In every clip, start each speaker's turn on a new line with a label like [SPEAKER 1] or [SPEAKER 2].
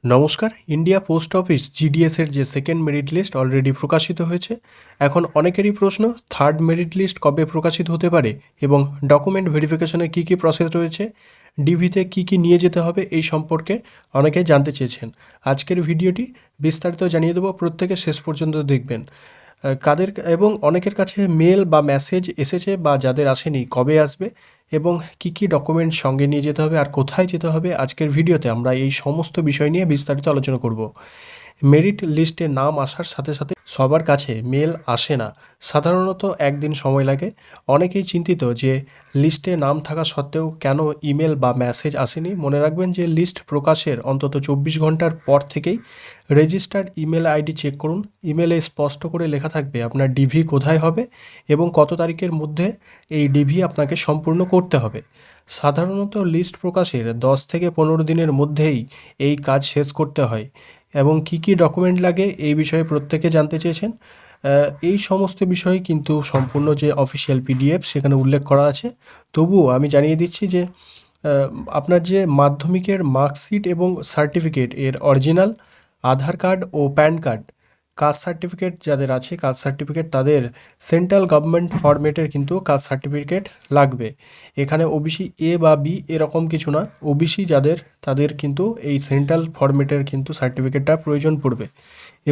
[SPEAKER 1] নমস্কার। India post office জিডিএসের যে second merit list already প্রকাশিত হয়েছে। এখন অনেকেরই প্রশ্ন, থার্ড মেরিট লিস্ট কবে প্রকাশিত হতে পারে এবং ডকুমেন্ট ভেরিফিকেশনে কী কী প্রসেস রয়েছে, ডিভিতে কী কী নিয়ে যেতে হবে, এই সম্পর্কে অনেকেই জানতে চেয়েছেন। আজকের ভিডিওটি বিস্তারিত জানিয়ে দেবো, প্রত্যেকে শেষ পর্যন্ত দেখবেন। কাদের এবং অনেকের কাছে মেল বা মেসেজ এসেছে বা যাদের আসেনি কবে আসবে এবং কি কি ডকুমেন্ট সঙ্গে নিয়ে যেতে হবে আর কোথায় যেতে হবে, আজকের ভিডিওতে আমরা এই সমস্ত বিষয় নিয়ে বিস্তারিত আলোচনা করব। মেরিট লিস্টে নাম আসার সাথে সাথে সবার কাছে মেল আসে না, সাধারণত একদিন সময় লাগে। অনেকেই চিন্তিত যে লিস্টে নাম থাকা সত্ত্বেও কেন ইমেল বা মেসেজ আসেনি। মনে রাখবেন যে লিস্ট প্রকাশের অন্তত 24 ঘন্টার পর থেকেই রেজিস্টার্ড ইমেল আইডি চেক করুন। ইমেলে স্পষ্ট করে লেখা থাকবে আপনার ডিভি কোথায় হবে এবং কত তারিখের মধ্যে এই ডিভি আপনাকে সম্পূর্ণ করতে হবে। সাধারণত লিস্ট প্রকাশের 10 থেকে 15 দিনের মধ্যেই এই কাজ শেষ করতে হয়। এবং কি কি ডকুমেন্ট লাগে এই বিষয়ে প্রত্যেকে জানতে চেয়েছেন। এই সমস্ত বিষয় কিন্তু সম্পূর্ণ যে অফিসিয়াল পিডিএফ সেখানে উল্লেখ করা আছে। তবুও আমি জানিয়ে দিচ্ছি যে আপনার যে মাধ্যমিকের মার্কশিট এবং সার্টিফিকেট এর অরিজিনাল, আধার কার্ড ও প্যান কার্ড, কাস্ট সার্টিফিকেট যাদের আছে কাস্ট সার্টিফিকেট, তাদের সেন্ট্রাল গভর্নমেন্ট ফরম্যাটের কিন্তু কাস্ট সার্টিফিকেট লাগবে। এখানে ওবিসি এ বা বি এরকম কিছু না, ওবিসি যাদের তাদের কিন্তু এই সেন্ট্রাল ফরম্যাটের কিন্তু সার্টিফিকেটটা প্রয়োজন পড়বে।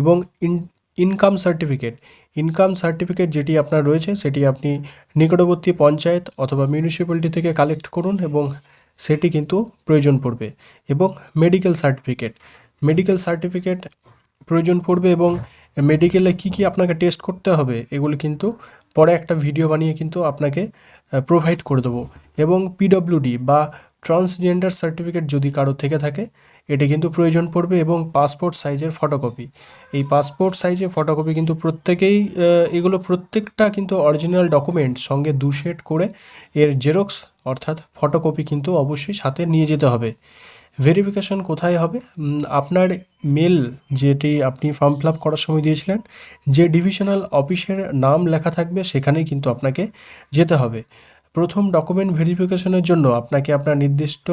[SPEAKER 1] এবং ইনকাম সার্টিফিকেট যেটি আপনার রয়েছে সেটি আপনি নিকটবর্তী পঞ্চায়েত অথবা মিউনিসিপ্যালিটি থেকে কালেক্ট করুন এবং সেটি কিন্তু প্রয়োজন পড়বে। এবং মেডিকেল সার্টিফিকেট প্রয়োজন পড়বে এবং মেডিকেলে কী কী আপনাকে টেস্ট করতে হবে এগুলি কিন্তু পরে একটা ভিডিও বানিয়ে কিন্তু আপনাকে প্রোভাইড করে দেবো। এবং পিডব্লিউডি বা ট্রান্সজেন্ডার সার্টিফিকেট যদি কারো থেকে থাকে এটি কিন্তু প্রয়োজন পড়বে। এবং পাসপোর্ট সাইজের ফটোকপি, এই পাসপোর্ট সাইজের ফটোকপি কিন্তু প্রত্যেকেই, এগুলো প্রত্যেকটা কিন্তু অরিজিনাল ডকুমেন্ট সঙ্গে 2 সেট করে এর জেরক্স অর্থাৎ ফটোকপি কিন্তু অবশ্যই সাথে নিয়ে যেতে হবে। ভেরিফিকেশন কোথায় হবে? আপনার মেল যেটি আপনি ফর্ম ফিল আপ করার সময় দিয়েছিলেন, যে ডিভিশনাল অফিসের নাম লেখা থাকবে সেখানেই কিন্তু আপনাকে যেতে হবে। প্রথম ডকুমেন্ট ভেরিফিকেশনের জন্য আপনাকে আপনার নির্দিষ্ট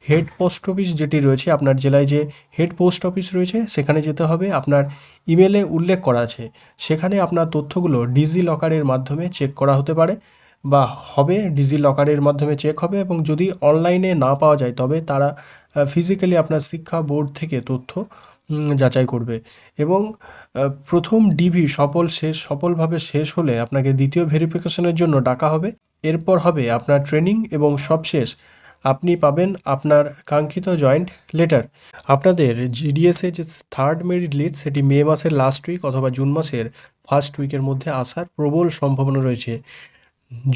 [SPEAKER 1] হেড পোস্ট অফিস যেটি রয়েছে, আপনার জেলায় যে হেড পোস্ট অফিস রয়েছে সেখানে যেতে হবে। আপনার ইমেলে উল্লেখ করা আছে, সেখানে আপনার তথ্যগুলো ডিজি লকারের মাধ্যমে চেক করা হতে পারে বা হবে, ডিজি লকারের মাধ্যমে চেক হবে। এবং যদি অনলাইনে না পাওয়া যায় তবে তারা ফিজিক্যালি আপনার শিক্ষা বোর্ড থেকে তথ্য যাচাই করবে। এবং প্রথম ডিভি সফলভাবে শেষ হলে আপনাকে দ্বিতীয় ভেরিফিকেশনের জন্য ডাকা হবে। এরপর হবে আপনার ট্রেনিং এবং সবশেষ আপনি পাবেন আপনার কাঙ্ক্ষিত জয়েন্ট লেটার। আপনাদের জিডিএসে যে থার্ড মেরিট লিস্ট সেটি মে মাসের লাস্ট উইক অথবা জুন মাসের ফার্স্ট উইকের মধ্যে আসার প্রবল সম্ভাবনা রয়েছে।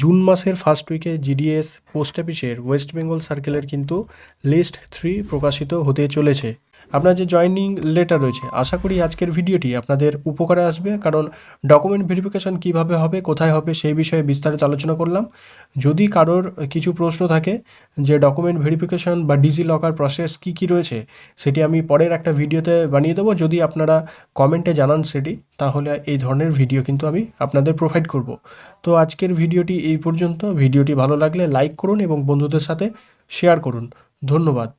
[SPEAKER 1] জুন মাসের ফার্স্ট উইকে জিডিএস পোস্ট অফিসের ওয়েস্ট বেঙ্গল সার্কেলের কিন্তু লিস্ট 3 প্রকাশিত হতে চলেছে। আপনার যে জয়েনিং লেটার রয়েছে, আশা করি আজকের ভিডিওটি আপনাদের উপকারে আসবে, কারণ ডকুমেন্ট ভেরিফিকেশন কিভাবে হবে, কোথায় হবে সেই বিষয়ে বিস্তারিত আলোচনা করলাম। যদি কারোর কিছু প্রশ্ন থাকে যে ডকুমেন্ট ভেরিফিকেশন বা ডিজি লকার প্রসেস কী কী রয়েছে, সেটি আমি পরের একটা ভিডিওতে বানিয়ে দেবো। যদি আপনারা কমেন্টে জানান সেটি, তাহলে এই ধরনের ভিডিও কিন্তু আমি আপনাদের প্রোভাইড করব। তো আজকের ভিডিওটি এই পর্যন্ত। ভিডিওটি ভালো লাগলে লাইক করুন এবং বন্ধুদের সাথে শেয়ার করুন। ধন্যবাদ।